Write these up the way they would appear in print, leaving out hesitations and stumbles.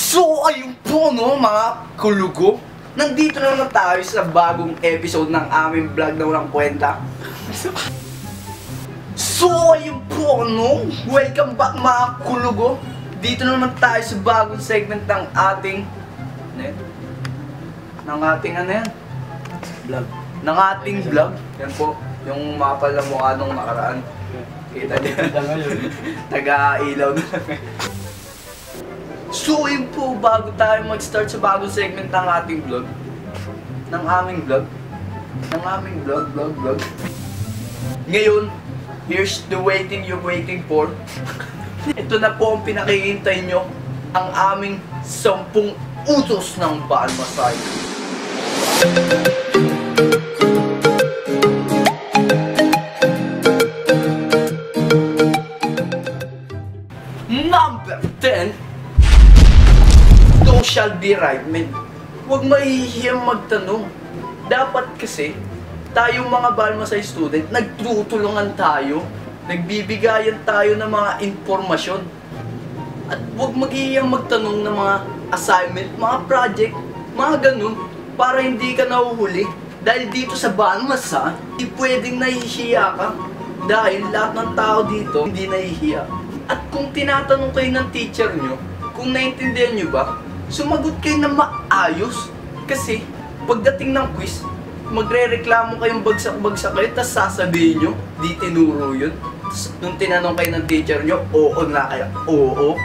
So ayun po no mga kulugo, nandito na naman tayo sa bagong episode ng aming vlog na walang kwenta. So ayun po no, welcome back mga kulugo. Dito na naman tayo sa bagong segment ng ating vlog. Ng ating vlog. Yan po, yung mapal na mukha nung nakaraan. Kita niyo. Taga-ilaw na lang. So yun po, bago tayo mag-start sa bagong segment ng ating vlog, ng aming vlog, ngayon, here's the waiting you're waiting for. Ito na po ang pinakihintay nyo, ang aming 10 utos ng Balmasay. Number 10, thou shall be right, man. Huwag mahihiyang magtanong. Dapat kasi, tayong mga Balmasay student, nagtutulungan tayo, nagbibigayan tayo ng mga informasyon. At huwag maghihiyang magtanong ng mga assignment, mga project, mga ganun, para hindi ka nahuhuli. Dahil dito sa Balmasay, hindi pwedeng nahihiya ka. Dahil lahat ng tao dito, hindi nahihiya. At kung tinatanong kayo ng teacher nyo, kung naintindihan nyo ba, sumagot kayo na maayos. Kasi, pagdating ng quiz, magre-reklamo kayong bagsak-bagsak kayo, tapos sasabihin nyo, di tinuro yun. Tapos, nung tinanong kayo ng teacher nyo, oo na kayo, oo.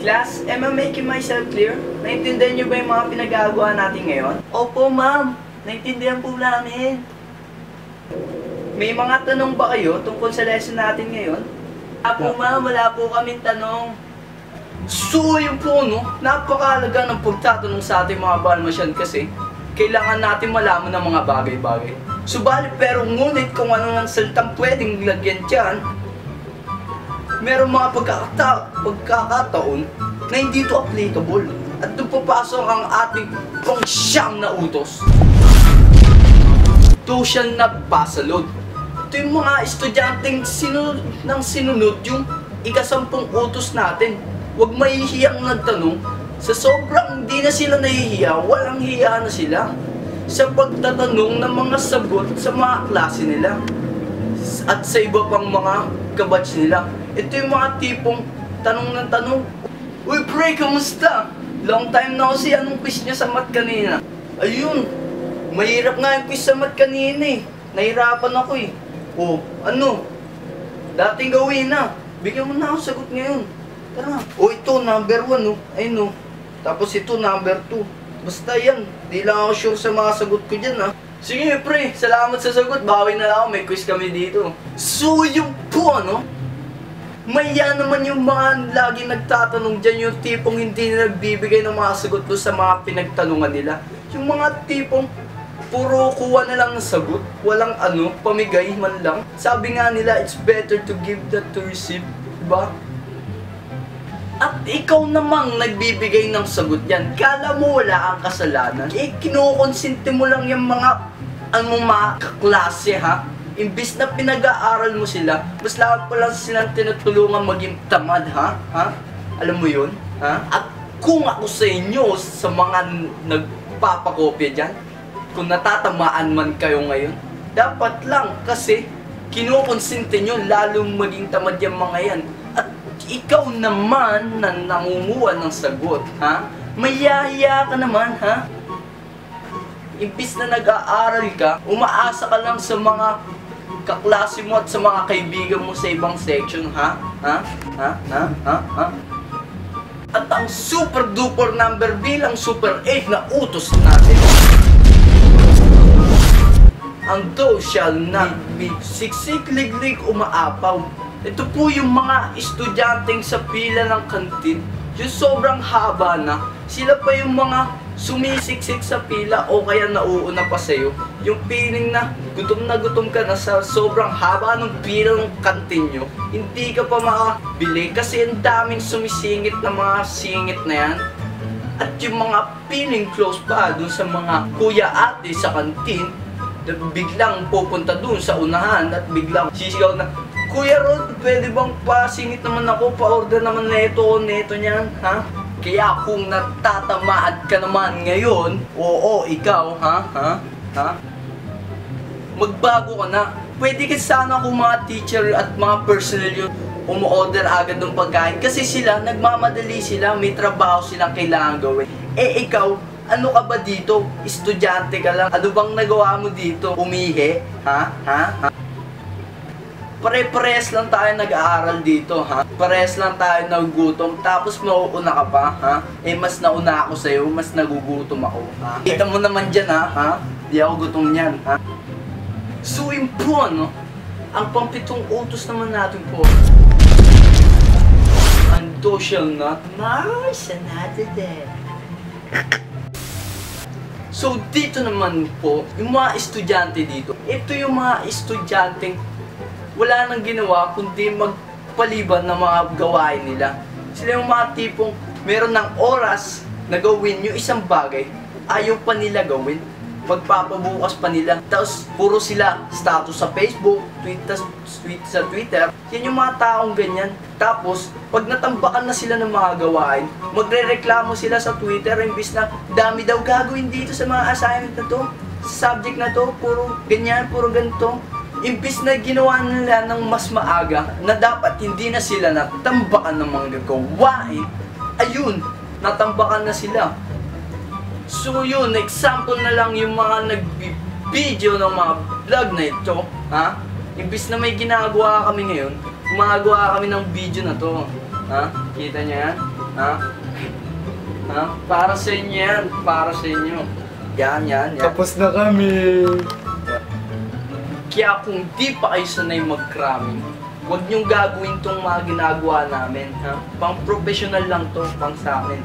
Class, am I making myself clear? Naintindihan nyo ba yung mga pinagagawa natin ngayon? Opo, ma'am. Naintindihan po namin. May mga tanong ba kayo tungkol sa lesson natin ngayon? Apo, ma'am, wala po kaming tanong. So, yun po, no? Napakahalaga ng pagtatanong sa ating mga Balmasyan kasi kailangan natin malaman ng mga bagay-bagay. Subalit, pero ngunit kung ano ng salitang pwedeng lagyan dyan, merong mga pagkakataon na hindi ito applicable. At doon papasok ang ating pang-siyam na utos. Ito siya napasalod. Ito yung mga estudyanteng sinunod yung ika-10 utos natin. Huwag mahihiyang nagtanong. Sa sobrang hindi na sila nahihiya, walang hiya na sila sa pagtatanong ng mga sagot sa mga klase nila at sa iba pang mga kabatch nila. Ito yung mga tipong tanong ng tanong. Uy pre, kamusta? Long time na kasi anong quiz niya sa math kanina? Ayun, mahirap nga yung quiz sa math kanina eh. Nahirapan ako eh. Oh, ano? Dating gawin na. Bigyan mo na ako sagot ngayon. Tara. Oh, ito, number 1, no? Ayun, no? Tapos ito, number 2. Basta yan. Di lang ako sure sa mga sagot ko dyan, ha? Sige, pre. Salamat sa sagot. Bawi na lang ako. May quiz kami dito. So, yung po, ano? Maya naman yung mga lagi nagtatanong dyan. Yung tipong hindi na nagbibigay ng mga sagot doon sa mga pinagtanungan nila. Yung mga tipong puro kuha na lang ng sagot, walang ano, pamigay man lang. Sabi nga nila, it's better to give than to receive, diba? At ikaw namang nagbibigay ng sagot yan, kala mo wala kang kasalanan. Eh, kinukonsente mo lang yung mga, mga kaklase, ha? Imbis na pinag-aaral mo sila, mas lahat pa lang silang tinutulungan maging tamad, ha? Alam mo yun, ha? At kung ako sa inyo, sa mga nagpapakopya dyan, kung natatamaan man kayo ngayon, dapat lang kasi kinukonsente nyo lalong maging tamad yung mga yan. At ikaw naman na nangunguha ng sagot, ha? Mayahiya ka naman, ha? Imbis na nag-aaral ka, umaasa ka lang sa mga kaklase mo at sa mga kaibigan mo sa ibang section, ha? At ang super duper number bilang super 8 na utos natin, ang thou shall not be siksik, liglig, umaapaw. Ito po yung mga estudyanteng sa pila ng kantin, yung sobrang haba na, sila pa yung mga sumisiksik sa pila o kaya nauuna pa sa'yo. Yung feeling na gutom ka na sa sobrang haba ng pila ng kantin nyo, hindi ka pa makabili kasi ang daming sumisingit na mga singit na yan. At yung mga feeling close pa dun sa mga kuya ate sa kantin, biglang pupunta dun sa unahan at biglang sisigaw na, Kuya Rod, pwede bang pasingit naman ako, pa-order naman na ito niyan, ha? Kaya kung natatamaan ka naman ngayon, oo, ikaw, ha? Magbago ka na. Pwede ka sana kung mga teacher at mga personnel yun umu-order agad ng pagkain kasi sila, nagmamadali sila, may trabaho silang kailangan gawin. Eh ikaw, ano ka ba dito? Estudyante ka lang. Ano bang nagawa mo dito? Umihi? Ha? Pare-parehas lang tayo nag-aaral dito, ha? Parehas lang tayo nagugutom, tapos mauuna ka pa, ha? Eh, mas nauna ako sa'yo, mas nagugutom ako, ha? Kita mo naman dyan, ha? Di ako gutom yan, ha? So, yun po, no? Ang pampitong utos naman natin po. Ando shall not Mars another day. So, dito naman po, yung mga estudyante dito, ito yung mga estudyanteng wala nang ginawa kundi magpaliban ng mga gawain nila. Sila yung mga tipong meron ng oras na gawin yung isang bagay, ayaw pa nila gawin. Magpapabukas pa nila. Tapos puro sila status sa Facebook, tweet sa Twitter. Yan yung mga taong ganyan. Tapos pag natambakan na sila ng mga gawain, magrereklamo sila sa Twitter imbis na dami daw gagawin dito sa mga assignment na to, sa subject na to, puro ganyan, puro ganito. Imbis na ginawa nila ng mas maaga na dapat hindi na sila natambakan ng mga gawain, ayun, natambakan na sila. So yun, example na lang yung mga nag-video ng mga vlog na ito, ha? Imbis na may ginagawa kami ngayon, gumagawa kami ng video na to, ha? Kita niyo yan? Ha? Para sa inyo yan, para sa inyo. Yan. Tapos na kami. Kaya kung di pa kayo sanay mag-cramming, huwag niyong gagawin tong mga ginagawa namin, ha? Pang professional lang to, pang sa amin.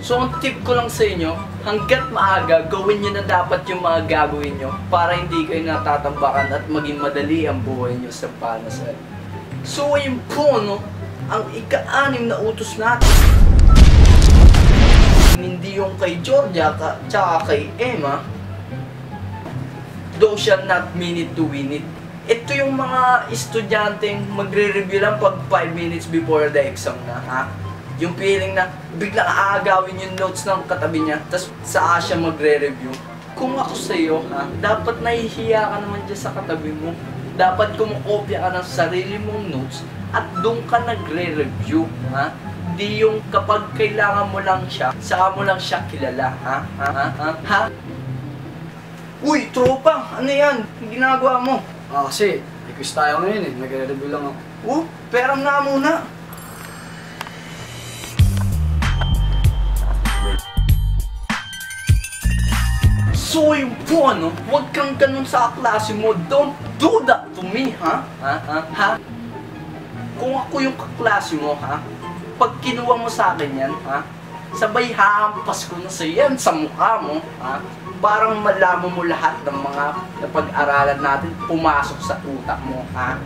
So ang tip ko lang sa inyo, hanggat maaga, gawin nyo na dapat yung mga gagawin nyo para hindi kayo natatambakan at maging madali ang buhay nyo sa panasal. So ayun po, no, ang ika-anim na utos natin, hindi yung kay Georgia tsaka kay Emma, thou shall not minute to win it. Ito yung mga estudyanteng magre-review lang pag 5 minutes before the exam na, ha? Yung feeling na biglang aagawin yung notes ng katabi niya, tapos saan siya magre-review. Kung ako sa'yo, ha, dapat nahihiya ka naman dyan sa katabi mo. Dapat kumukopya ka ng sarili mong notes at doon ka nagre-review, ha? Di yung kapag kailangan mo lang siya, saka mo lang siya kilala, ha? Uy, tropa! Ano yan? Yung ginagawa mo? Kasi, may quiz tayo ngayon nagre-review lang ako. Pera nga muna! So yun po, ano? Huwag kang ganun sa klase mo. Don't do that to me, ha? Kung ako yung kaklase mo, ha? Pag kinuha mo sa akin yan, ha? Sabay hahampas ko na sa yan sa mukha mo, ha? Parang malaman mo lahat ng mga napag-aralan natin pumasok sa utak mo, ha?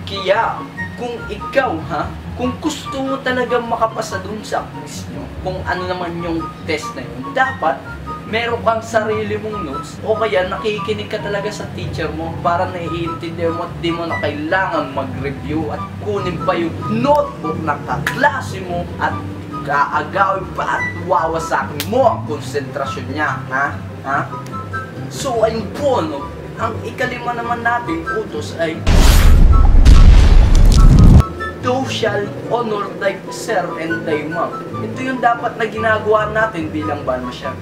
Kaya, kung ikaw, ha? Kung gusto mo talagang makapasa dun sa quiz nyo, kung ano naman yung test na yun, dapat meron kang sarili mong notes o kaya nakikinig ka talaga sa teacher mo para naiintindihan mo at di mo na kailangan mag-review at kunin pa yung notebook na kaklase mo at kaagawin pa at wawasakin mo ang konsentrasyon niya, ha? So ayun po, no? Ang ikalima naman natin utos ay thou shall honor thy sir and thy mom. Ito yung dapat na ginagawa natin bilang balmasya,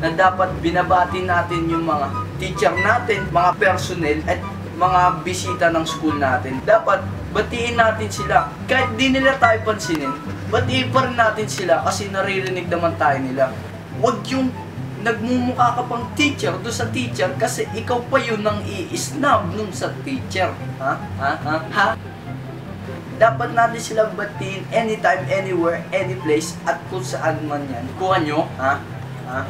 na dapat binabati natin yung mga teacher natin, mga personnel at mga bisita ng school natin. Dapat batiin natin sila. Kahit di nila tayo pansinin, batiin pa rin natin sila kasi naririnig naman tayo nila. Huwag yung nagmumukha ka pang teacher doon sa teacher kasi ikaw pa yun nang i-snub nun sa teacher. Dapat natin sila batiin anytime, anywhere, any place at kung saan man yan. Kuha nyo,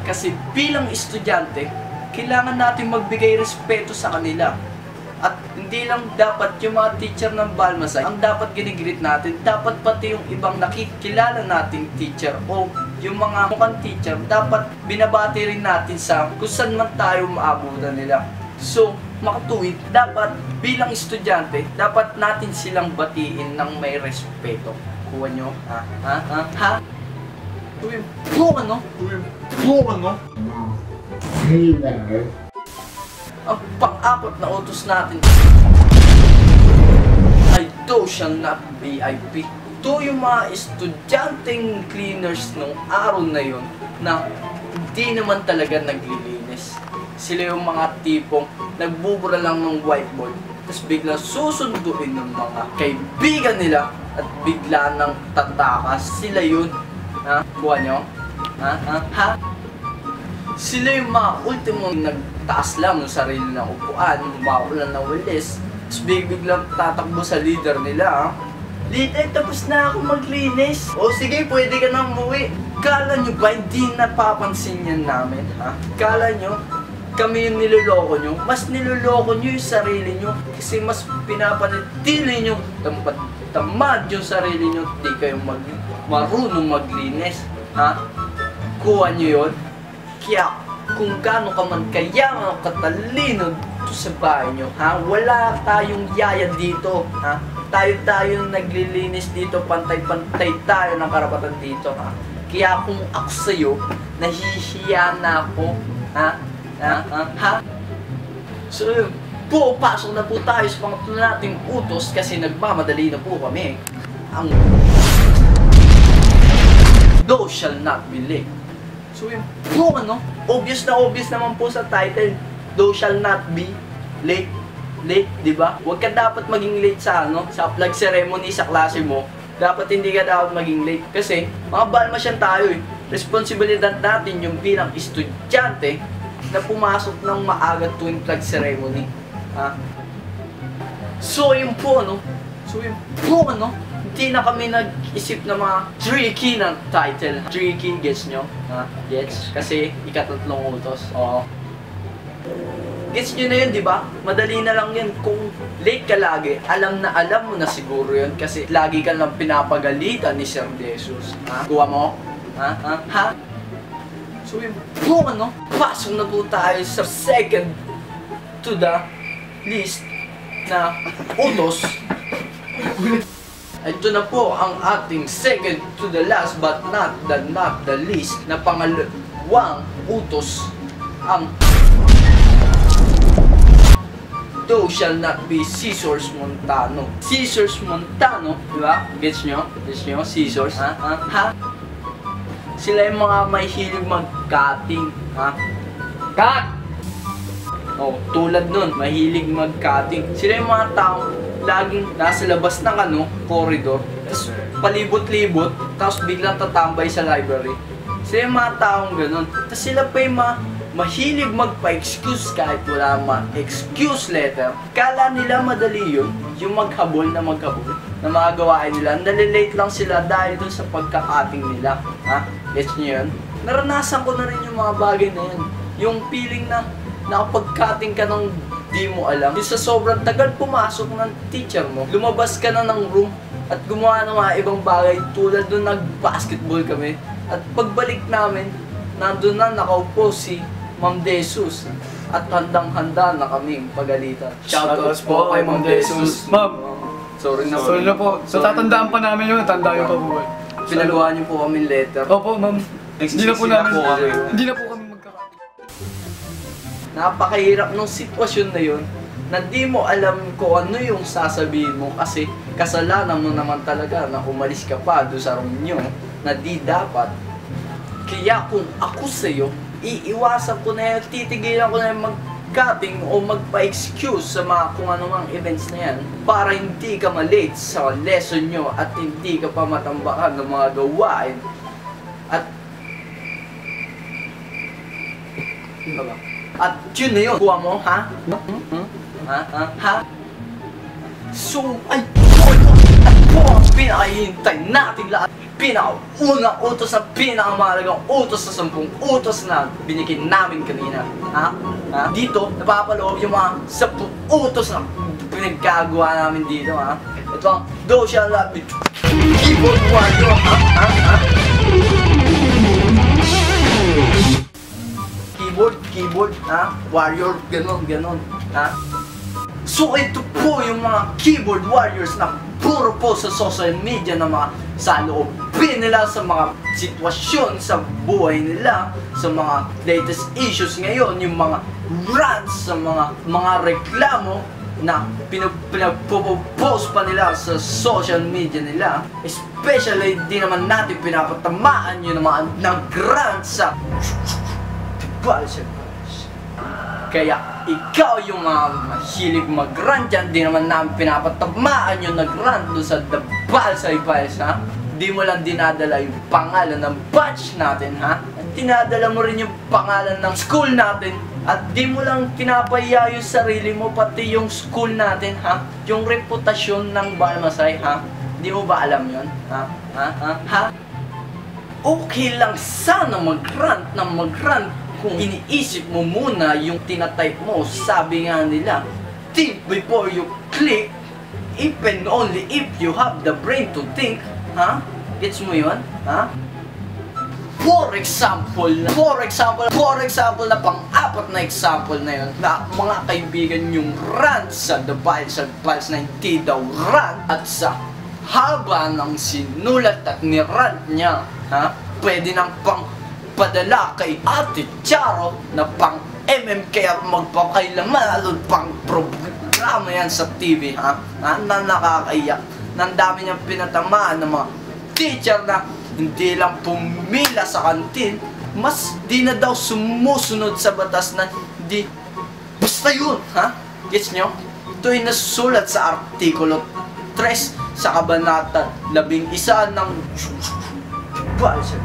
kasi bilang estudyante, kailangan natin magbigay respeto sa kanila. At hindi lang dapat yung mga teacher ng Balmasay ang dapat ginigreet natin, dapat pati yung ibang nakikilala nating teacher o yung mga mukhang teacher, dapat binabati rin natin sa kung saan man tayo maabutan nila. So, makatuwid, dapat bilang estudyante, dapat natin silang batiin ng may respeto. Kuha nyo, ha? Uy, ano? Ang pang-apat na utos natin ay thou shall not VIP. Ito yung mga estudyanteng cleaners nung araw na yun na hindi naman talaga naglilinis. Sila yung mga tipong nagbubura lang ng whiteboard tapos bigla susunduin ng mga kaibigan nila at bigla nang tatakas. Sila yun. Ha? Kuha nyo? Ha? Sila yung mga ultimong nagtaas lang ng sarili ng upuan, maulan ng walis, tapos biglang tatakbo sa leader nila. Ha? Leader, tapos na ako maglinis. O sige, pwede ka nang umuwi. Kala nyo ba hindi napapansin yan namin? Ha? Kala nyo kami yung niloloko nyo? Mas niloloko nyo yung sarili nyo kasi mas pinapanatili nyo tamad yung sarili nyo. Hindi kayo marunong maglinis. Ha? Kuha nyo yun. Kaya kung gaano ka man kayaman o katalino sa bahay nyo, ha? Wala tayong yaya dito, ha? Tayo naglilinis dito, pantay-pantay tayo ng karapatan dito, ha? Kaya kung ako sa'yo, nahihiya na ako, ha? So, pasok na po tayo sa pangatlo nating utos kasi nagmamadali na po kami. Ang thou shall not be late. So yun po, ano? Obvious naman po sa title. Thou shall not be late. Late, di ba? Huwag ka dapat maging late sa sa flag ceremony sa klase mo. Dapat hindi ka dapat maging late. Kasi, mga balmasyan tayo eh. Responsibilidad natin yung bilang estudyante na pumasok ng maaga tuwing flag ceremony. Ha? So yun po, hindi na kami nag-isip ng mga tricky na title. Tricky, gets nyo? Ha? Gets? Kasi ikatatlong utos. Oo. Gets nyo na yun, di ba? Madali na lang yun. Kung late ka lagi, alam mo na siguro yun. Kasi lagi ka lang pinapagalitan ni Sir Jesus. Ha? Kuha mo? Ha? So yun po, pasok na po tayo sa second to the list na utos. Ito na po ang ating second to the last but not the least na pangalawang utos. Ang thou shall not be Caesar's Montano. Caesar's Montano, di ba? Gets nyo? Caesar's. Ha? Sila yung mga may hilig mag-cutting. Ha? Cut! Oh, tulad nun, mahilig mag-cutting. Sila yung mga taong laging nasa labas ng corridor, tapos palibot-libot, tapos biglang tatambay sa library. Sila yung mga taong ganun. Tapos sila pa yung mahilig magpa-excuse kahit wala ma-excuse letter. Kala nila madali yun, yung maghabol na mga gawain nila. Nalilate lang sila dahil dun sa pagkakating nila. Ha? Gets nyo yun? Naranasan ko na rin yung mga bagay na yun. Yung feeling na nakapag-cutting ka ng di mo alam. Yung sa sobrang tagal pumasok ng teacher mo, lumabas ka na ng room at gumawa ng mga ibang bagay tulad doon nag-basketball kami. At pagbalik namin, nandun na nakaupo si Ma'am Jesus at handang-handa na kaming pagalitan. Shoutouts po kay Ma'am Jesus. Ma'am, sorry na po. So tatandaan pa namin yun, tanda yung pabuhay. Pinaluhan niyo po kami letter. Opo, ma'am. Hindi na po kami magkakapit. Napakahirap ng sitwasyon na yun na di mo alam kung ano yung sasabihin mo kasi kasalanan mo naman talaga na umalis ka pa doon sa room nyo na di dapat. Kaya kung ako sa'yo, iiwasan ko na yun, titigilan ko na yung mag-cutting o magpa-excuse sa mga kung anumang events na yan para hindi ka malate sa lesson nyo at hindi ka pa matambakan ng mga gawain. At yun na yun. Kuha mo, ha? Ha? So, ay po ang pinakahihintay natin lahat. Pinakaunang utos na pinakamahalagang utos sa 10 utos na binigyan namin kanina. Ha? Dito, napapaloob yung mga 10 utos na pinagkagawa namin dito, ha? Ito ang thou shall not be keyboard warrior, ha? Keyboard, ha? warrior, ganon, ha? So ito po yung mga keyboard warriors na puro po sa social media na mga saloobin nila sa mga sitwasyon sa buhay nila, sa mga latest issues ngayon, yung mga rants sa mga reklamo na pinagpo-post pa nila sa social media nila. Especially di naman natin pinapatamaan yun naman ng rants sa kaya ikaw yung mahilig mag-rant dyan, di naman namin pinapatamaan yung nag-rant doon sa The Balsay Files, ha? Di mo lang dinadala yung pangalan ng batch natin, ha? At dinadala mo rin yung pangalan ng school natin. At di mo lang pinapahiya yung sarili mo, pati yung school natin, ha? Yung reputasyon ng Balmasay, ha? Di mo ba alam yun? Ha? Okay lang sana mag-rant ng mag-rant kung iniisip mo muna yung tinatype mo. Sabi nga nila, think before you click, if and only if you have the brain to think, ha? Gets mo yun? Ha? For example na pang-apat na example na yun, na mga kaibigan yung rant sa The Files na hindi daw rant, at sa haba ng sinulat at nirant niya, ha? Pwede nang padala kay Ate Charo na pang kaya magpapailaman at pang programa yan sa TV, ha? Na nakakaiyak. Nang dami niyang pinatamaan ng mga teacher na hindi lang pumila sa kantin, mas di na daw sumusunod sa batas na di basta yun, ha? Gets nyo? Ito'y nasulat sa Artikulo 3 sa Kabanata 11 ng Balsay.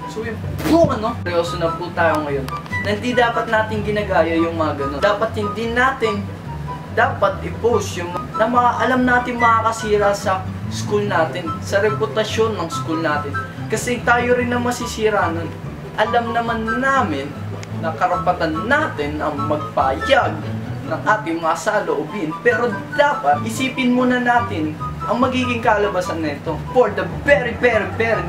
So yun po, seryoso na po tayo ngayon. Na hindi dapat natin ginagaya yung mga ganun. Dapat hindi natin i-post yung na mga alam natin makakasira sa school natin, sa reputasyon ng school natin. Kasi tayo rin na masisira nun. Alam naman namin na karapatan natin ang magpayag ng ating mga saloobin. Pero dapat isipin muna natin ang magiging kalabasan nito. For the very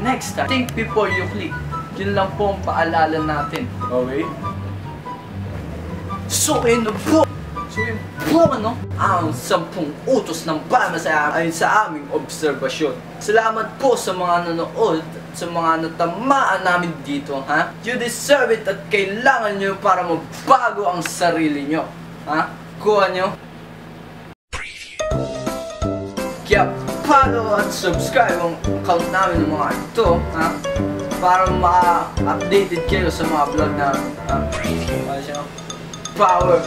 next time, think before you click. Yun lang po ang paalala natin. Okay? So, yun po, ang 10 utos ng Balmasay ayon sa aming obserbasyon. Salamat po sa mga nanood, sa mga natamaan namin dito, ha? You deserve it at kailangan nyo para mabago ang sarili nyo, ha? Kuha nyo. Kaya follow at subscribe ang account namin ng mga ito, ha? Para ma-updated kayo sa mga vlog namin, ha? Power.